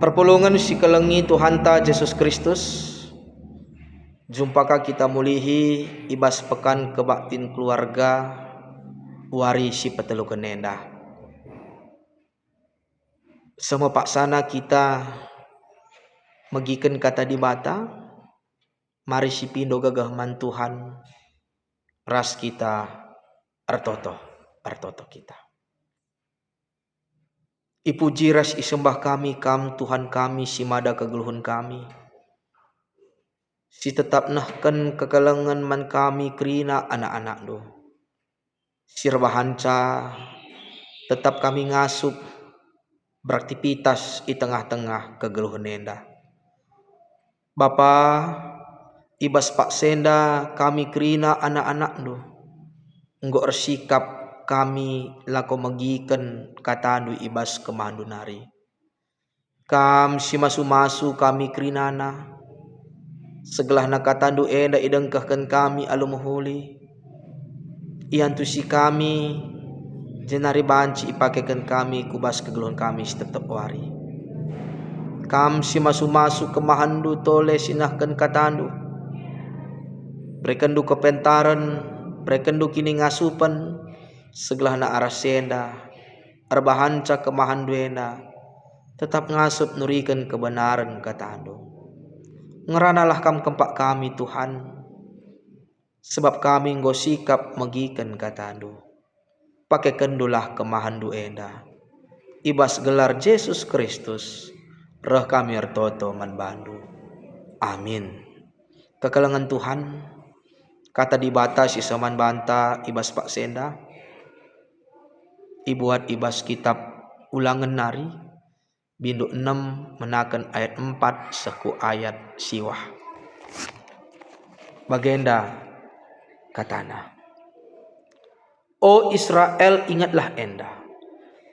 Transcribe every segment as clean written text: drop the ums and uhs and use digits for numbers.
Perpulungan si kelengi Tuhan ta Yesus Kristus. Jumpakah kita mulihi ibas pekan kebaktin keluarga wari si petelu kenenda. Semua paksana kita megiken kata di bata. Mari si pindo gagah man Tuhan. Ras kita artoto kita. Ipuji ras isembah kami kam Tuhan kami si mada kegeluhun kami. Si tetap nahken kekalengan man kami kerina anak-anak do. Sirbahanca tetap kami ngasup beraktivitas di tengah-tengah kegeluhun nenda. Bapa ibas pak senda kami kerina anak-anak do. Enggok bersikap kami lako magiken katandu ibas kemandu nari. Kam si masu-masu kami kerinana. Segelah na katandu enda idengkahkan kami alumuhuli. Ian tu si kami jenari banci ipakekan kami kubas kegeluhan kami tetap wari. Kam si masu-masu kemahandu tole sinahkan katandu. Prekendu kepentaran, prekendu kini ngasupan. Segelah na arasenda, arbahanca kemahanduena, tetap ngasup nurikan kebenaran katandu. Ngeranalah kam kempak kami Tuhan, sebab kami nggo sikap magikan katandu. Pakai kendulah kemahandu enda, ibas gelar Yesus Kristus, roh kami artoto manbandu. Amin. Kekalangan Tuhan, kata dibatasi saman banta ibas pak senda. Ibuat ibas kitab Ulangan nari bindu 6 menakan ayat 4 seku ayat siwah. Bagenda katana. O Israel, ingatlah enda.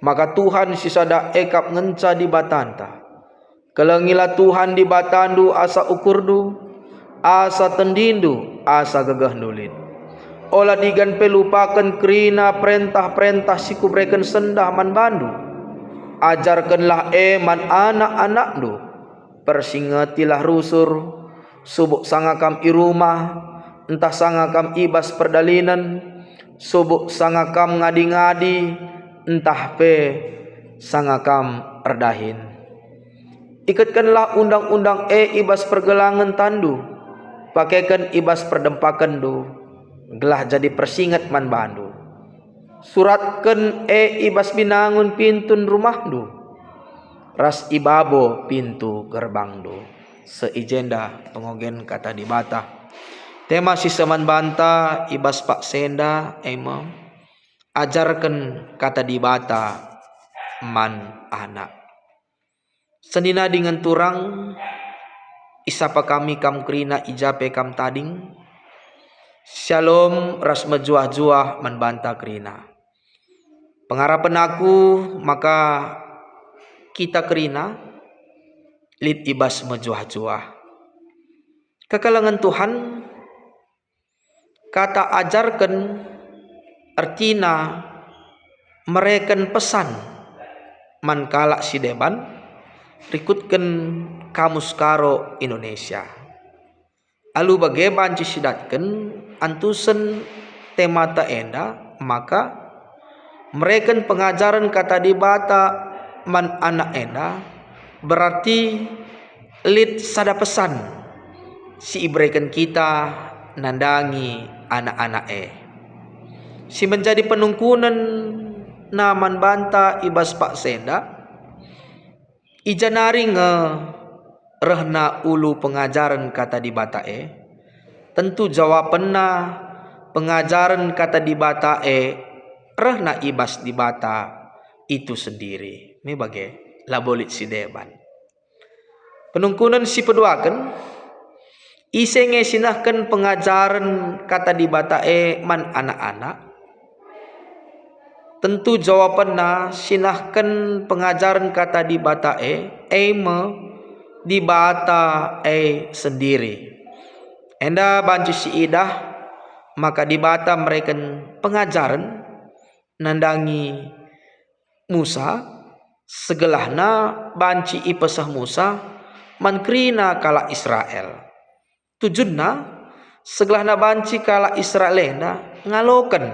Maka Tuhan sisada ekap ngenca di batanta. Kelengilah Tuhan di batandu asa ukurdu, asa tendindu, asa gagah nulit. Olah digan pelupakan kerina perintah-perintah si kubreken sendah man bandu. Ajarkanlah man anak-anak du. Persingatilah rusur. Subuk sangakam irumah. Entah sangakam ibas perdalinan. Subuk sangakam ngadi-ngadi. Entah pe sangakam erdahin. Ikatkanlah undang-undang ibas pergelangan tandu. Pakaikan ibas perdempakan du. Gelah jadi persingat man bandu. Suratkan ibas binangun pintun rumah du. Ras ibabo pintu gerbang du. Seijenda pengogen kata di bata. Tema sisaman banta ibas pak senda emam. Ajarkan kata di bata man anak. Senina dengan turang. Isapa kami kam kerina ijape kam tading. Shalom ras mejuah-juah menbanta kerina. Pengharapan aku maka kita kerina lid ibas mejuah-juah. Kekalangan Tuhan kata ajarkan artina mereken pesan mankala si deban rikutkan kamus karo Indonesia. Alu bageban cisidatkan antusen temata enda maka mereka pengajaran kata di bata man anak enda berarti lid sada pesan si ibreken kita nandangi anak-anak si menjadi penungkunan naman banta ibas pak senda ijanari nge rehna ulu pengajaran kata di bata tentu jawabanna pengajaran kata di bata rehna ibas di bata itu sendiri. Ini bagai labolit si deban. Penungkunan si peduakan isenge sinahkan pengajaran kata di bata man anak-anak. Tentu jawabanna sinahkan pengajaran kata di bata me di bata sendiri. Enda bantu si idah maka di bata mereka pengajaran nandangi Musa segelahna banci ipesah Musa mankrina kala Israel. Tujunna segelahna banci kala Israelna ngaloken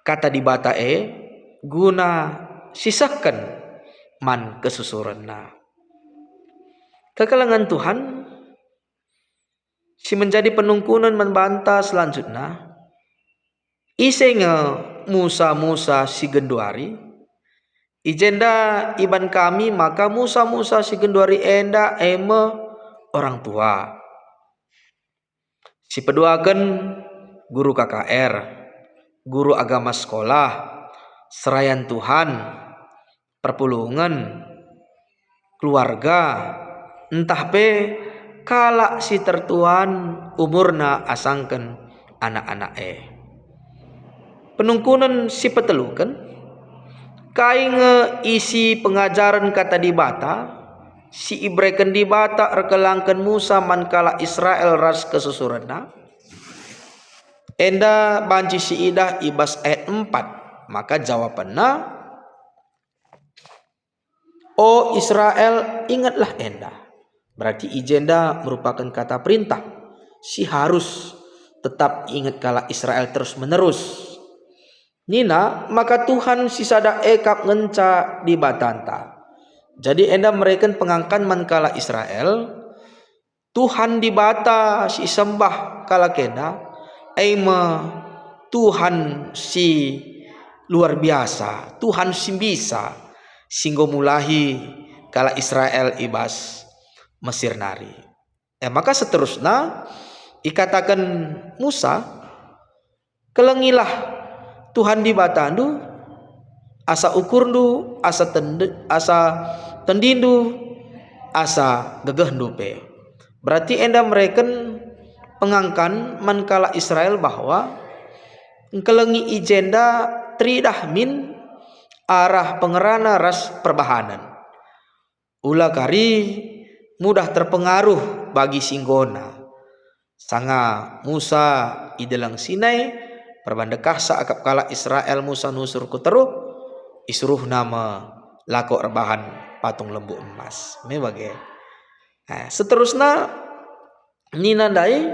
kata di batae guna sisakan man kesusurenna. Kekalangan Tuhan si menjadi penungkunan membantah selanjutnya isenge Musa si genduari ijenda iban kami maka Musa si genduari enda eme orang tua si peduaken guru KKR, guru agama sekolah, serayan Tuhan, perpulungan, keluarga, entah pe kala si tertuan umurna asangken anak-anak penungkunan si petelukan kainge isi pengajaran kata di bata si ibreken di bata rekelangken Musa mankala Israel ras kesusurenna enda banci si idah ibas ayat 4 maka jawabannya O Israel ingatlah enda. Berarti ijenda merupakan kata perintah. Si harus tetap ingat kala Israel terus menerus. Nina maka Tuhan si sada ekap ngenca di batanta. Jadi enda mereka pengangkan mankala Israel. Tuhan di bata si sembah kala kena. Aima Tuhan si luar biasa. Tuhan si bisa. Singgo mulahi kala Israel ibas Mesir nari. Maka seterusnya ikatakan Musa kelengilah Tuhan di batandu asa ukurdu asa tendindu asa gegehndu pe. Berarti enda mereka pengangkan mankala Israel bahwa kelengi ijenda tridah min arah pengerana ras perbahanan. Ulah kari mudah terpengaruh bagi singgona. Sanga Musa idelang Sinai perbandekah saakap kala Israel Musa nusur kuteruh isuruh nama lako rebahan patung lembu emas. Mebage. Seterusnya ninandai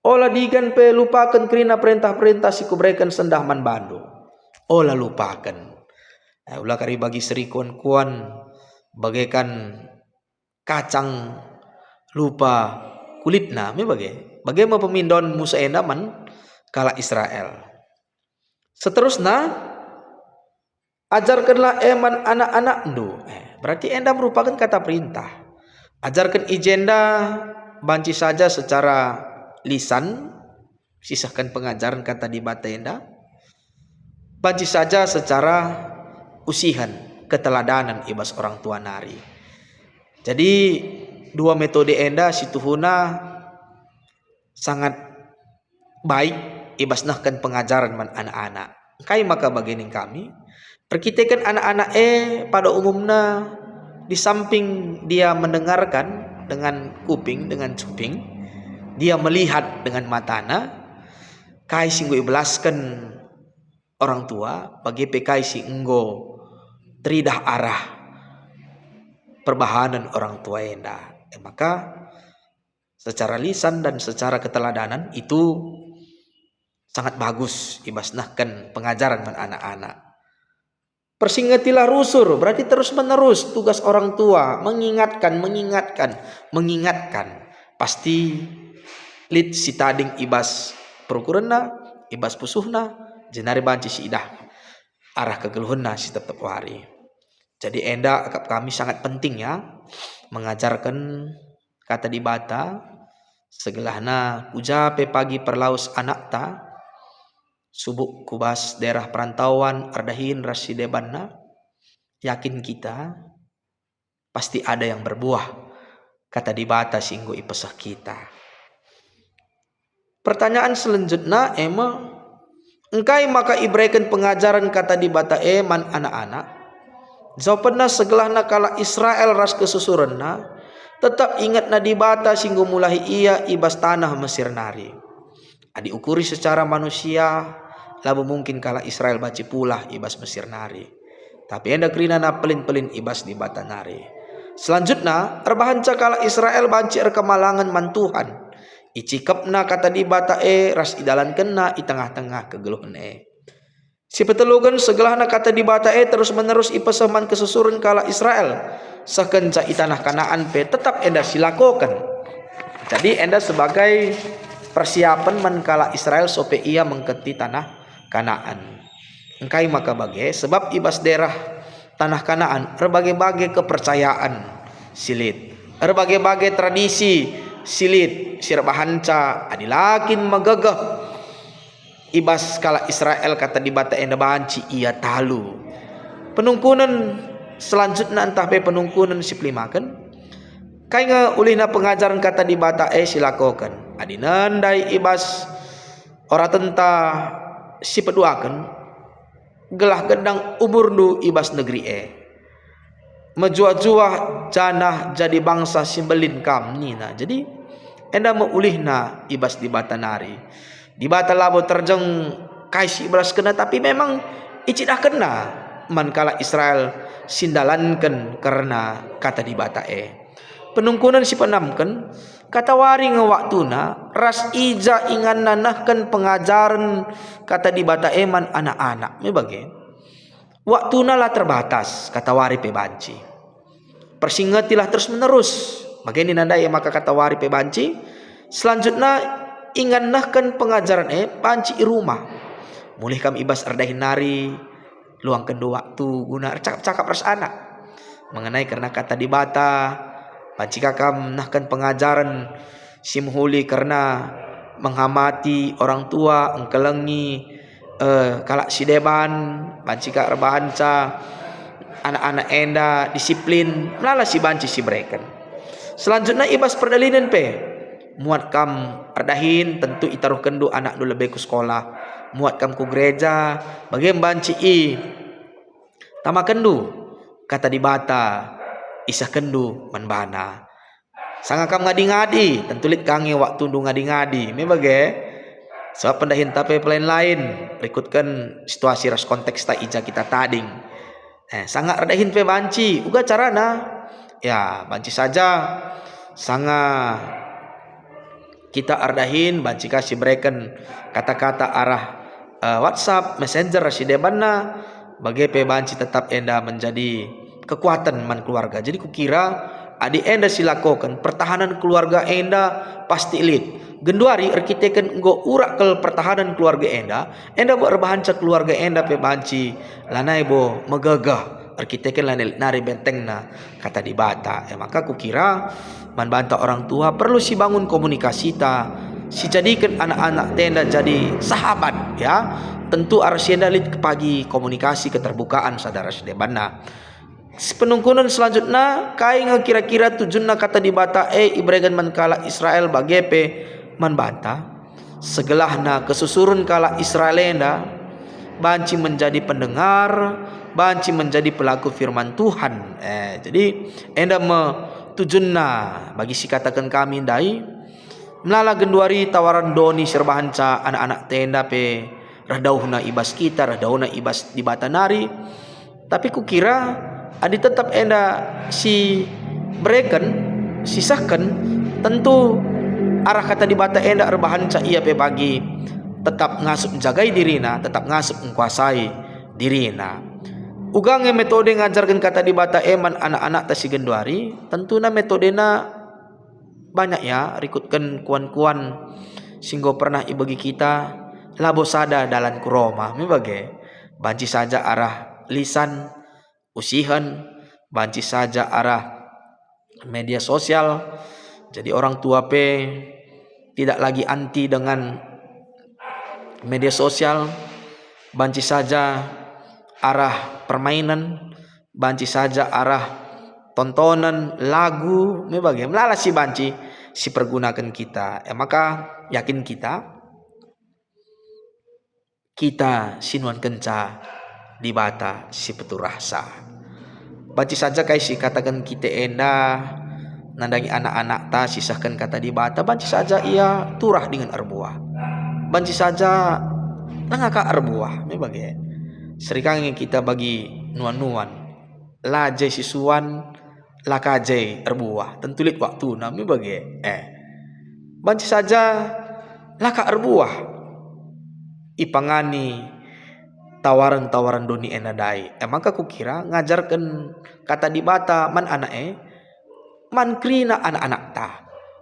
olah digan pe lupakan kerina perintah-perintah si kubrekan sendah man bandu. Olah lupakan. Ulah kari bagi seri kuan-kuan bagaikan kacang lupa kulitna me bagaimana pemindon Musa endaman kala Israel. Seterusnya ajarkanlah eman anak-anak ndu. Berarti enda merupakan kata perintah. Ajarkan ijenda banci saja secara lisan, sisahkan pengajaran kata di bata enda. Banci saja secara usihan, keteladanan ibas orang tua nari. Jadi dua metode enda situhuna sangat baik ibas nahkan pengajaran man anak-anak. Kai maka bagian kami perkitekan anak-anak pada umumnya di samping dia mendengarkan dengan kuping dengan cuping, dia melihat dengan matana. Kai singgo ibelaskan orang tua bagi PKI si enggo teridah arah perbahanan orang tua enda. Maka secara lisan dan secara keteladanan itu sangat bagus ibasnahkan pengajaran man anak-anak. Persingatilah rusur berarti terus menerus tugas orang tua mengingatkan. Pasti lit si tading ibas perukurenna ibas pusuhna jenari banci si idah arah kegeluhunna si tetap wari. Jadi enda akap kami sangat penting ya mengajarkan kata di bata segelahna ujape pagi perlaus anak ta subuk kubas daerah perantauan ardahin rasidebanna yakin kita pasti ada yang berbuah kata di bata singgo ipesah kita. Pertanyaan selanjutnya emang engkai maka ibreken pengajaran kata di bata eman anak-anak. Jawabanna segelahna kala Israel ras kesusurenna tetap ingat na di bata singgo mulahi ia ibas tanah Mesir nari. Adi ukuri secara manusia labu mungkin kala Israel baci pula ibas Mesir nari. Tapi enda kerina na pelin-pelin ibas di bata nari. Selanjutnya erbahanca kala Israel banci kemalangan mantuhan. Icikap na kata di bata ras idalan kena i tengah-tengah kegeluhan Si petelugan segelah na kata di bata terus menerus ipesaman kesusuran kala Israel. Sekenca i tanah Kanaan tetap enda silakokan. Jadi enda sebagai persiapan menkala Israel sope ia mengketi tanah Kanaan. Engkai maka bagai sebab ibas daerah tanah Kanaan berbagai-bagai kepercayaan silit, berbagai-bagai tradisi silit, sirbahanca adilakin magagah ibas kala Israel kata di bata enda banci ia talu. Penungkunan selanjutnya entah pe penungkunan si pelimakan kai nga ulihna pengajaran kata di bata silakokan adinandai ibas ora tenta si peduakan gelah gendang umur nu ibas negeri menjuah-juah janah jadi bangsa simbelin kam nina. Jadi enda meulihna ibas di bata nari di bata labo terjeng kaisi beras kena tapi memang icidah kena mankala Israel sindalankan karena kata di bata penungkunan si penamkan kata waring waktuna ras ija ingan nanahkan pengajaran kata di bata eman anak-anak me bagai waktuna lah terbatas kata wari pe banci persingatilah terus menerus bagini nanda ya maka kata wari pe banci selanjutnya ingan nahkan pengajaran banci i rumah mulih kam ibas ardahin nari luang kedua waktu guna cakap-cakap ras anak mengenai karena kata di bata banci kakam nahkan pengajaran simhuli karena menghamati orang tua engkelengi kalak sideban banci kak rebahanca anak-anak enda disiplin melala si banci si breken. Selanjutnya ibas perdalinan pe muat kam ardahin tentu itaruh kendu anak du lebih ke sekolah muat kam ku gereja bagian banci tama kendu kata di bata isah kendu manbana sanga kam ngadi-ngadi tentu lit kange waktu du ngadi-ngadi me bagai sebab pendahin tape lain rikutkan situasi ras konteks ta ija kita tading sanga ardahin pe banci uga carana ya banci saja sanga kita ardahin banci kasih breken kata-kata arah WhatsApp Messenger si debanna bagai pe banci tetap enda menjadi kekuatan man keluarga. Jadi kukira adi enda silakokan pertahanan keluarga enda pasti elit genduari arkiteken nggo urak kel pertahanan keluarga enda bo rebahanca keluarga enda pe banci lanai bo megagah arkiteken lanai nari bentengna kata di bata maka kukira manbanta orang tua perlu si bangun komunikasi ta si jadikan anak-anak tenda jadi sahabat ya tentu arsienda lit pagi komunikasi keterbukaan sadara sedebana penungkunan selanjutnya kai kira-kira tujuanna kata di bata ibregan mankala Israel bagepe manbanta segelahna kesusurun kala Israelenda banci menjadi pendengar banci menjadi pelaku firman Tuhan jadi enda tujuanna bagi si katakan kami dai melala genduari tawaran doni serbahanca anak-anak tenda pe radauhna ibas kita radauhna ibas di bata nari tapi kukira adi tetap enda si breken sisahkan tentu arah kata di bata enda rebahanca ia pe pagi tetap ngasup jagai dirina tetap ngasup menguasai dirina ugang metode ngajarkan kata di bata eman anak-anak tasi genduari tentuna metodena banyak ya rikutkan kuan-kuan singgo pernah ibagi kita labo sada dalan kuroma me bagai banci saja arah lisan usihan banci saja arah media sosial jadi orang tua pe tidak lagi anti dengan media sosial banci saja arah permainan banci saja arah tontonan lagu me bagai melala si banci si pergunakan kita maka yakin kita sinuan kenca di bata si peturasa banci saja kai si katakan kita enda nandangi anak-anak ta sisahkan kata di bata banci saja ia turah dengan arbuah banci saja nangaka arbuah me bagai Serikang kita bagi nuan-nuan lajai sisuan lakajai erbuah tentulit waktu nami bagi banci saja laka erbuah ipangani tawaran-tawaran doni enadai. Maka kukira ngajarkan kata di bata man anak man krina anak-anak ta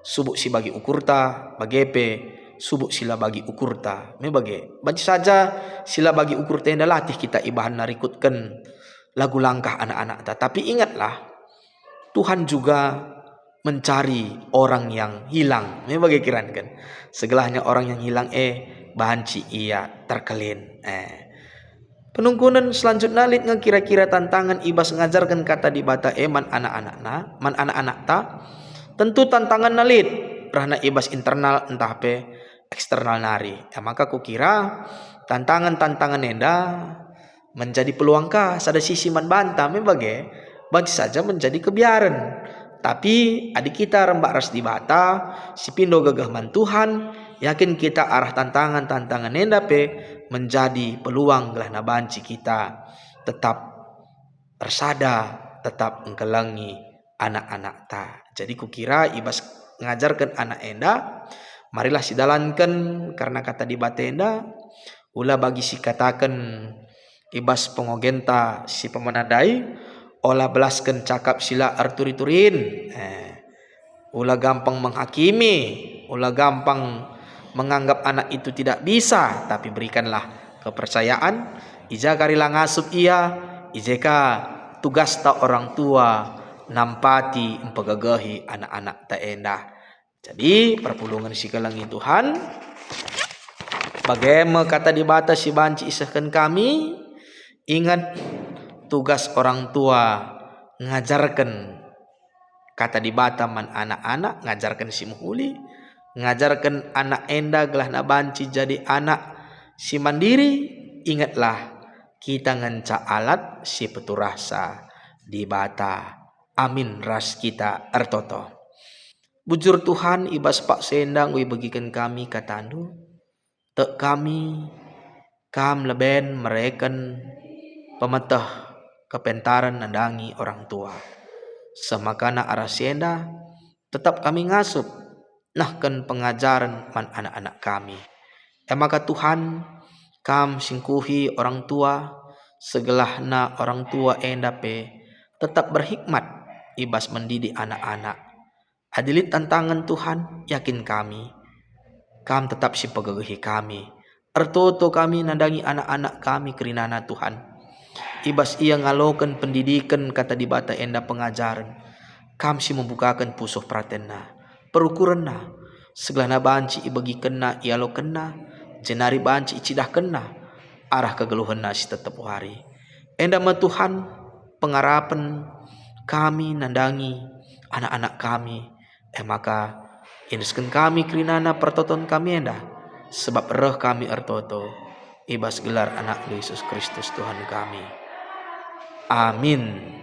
subuk si bagi ukur ta bagepe subuk sila bagi ukur ta me bage banci saja sila bagi ukur tenda latih kita ibahan narikutkan lagu langkah anak-anak ta. Tapi ingatlah Tuhan juga mencari orang yang hilang. Me bagi kiran kan segelahnya orang yang hilang banci ia terkelin. Penungkunan selanjutnya lit kira-kira tantangan ibas ngajarkan kata di bata man anak-anak ta. Tentu tantangan nalit rahna ibas internal entah pe eksternal nari. Maka kukira tantangan enda menjadi peluang kah sada sisi man banta membagai banci saja menjadi kebiaran. Tapi adik kita rembak ras di bata si pindo gagah man Tuhan yakin kita arah tantangan enda pe menjadi peluang gelah nabanci kita tetap bersada tetap engkelangi anak-anak ta. Jadi kukira ibas ngajarkan anak enda marilah sidalankan karena kata di batenda ulah bagi si katakan ibas pengogenta si pemenadai olah belaskan cakap sila arturi-turin ulah gampang menghakimi ulah gampang menganggap anak itu tidak bisa. Tapi berikanlah kepercayaan ijakarilah ngasup ia ijeka tugas ta orang tua nampati empegagahi anak-anak ta endah. Jadi perpulungan sikalangi Tuhan bagaimana kata di bata si banci isahkan kami ingat tugas orang tua ngajarkan kata di bata man anak-anak ngajarkan si muhuli ngajarkan anak enda gelah nabanci jadi anak si mandiri. Ingatlah kita ngenca alat si peturasa di bata amin ras kita ertoto. Bujur Tuhan ibas pak sendang ui bagikan kami katandu tek kami kam leben mereken pemetah kepentaran nandangi orang tua semakana arah senda tetap kami ngasup nahkan pengajaran man anak-anak kami. Maka Tuhan kam singkuhi orang tua segelahna orang tua endape tetap berhikmat ibas mendidik anak-anak. Adilit tantangan Tuhan yakin kami kam tetap si pegagahi kami ertoto kami nandangi anak-anak kami kerinana Tuhan ibas ia ngalokan pendidikan kata di bata enda pengajaran kam si membukakan pusuh pratenna perukuran na segelana banci ibagi kena ialo kena jenari banci icidah kena arah kegeluhan nasi tetap hari enda ma Tuhan pengarapan kami nandangi anak-anak kami maka induskan kami kerinana pertoton kami enda sebab roh kami ertoto ibas gelar anak Yesus Kristus Tuhan kami. Amin.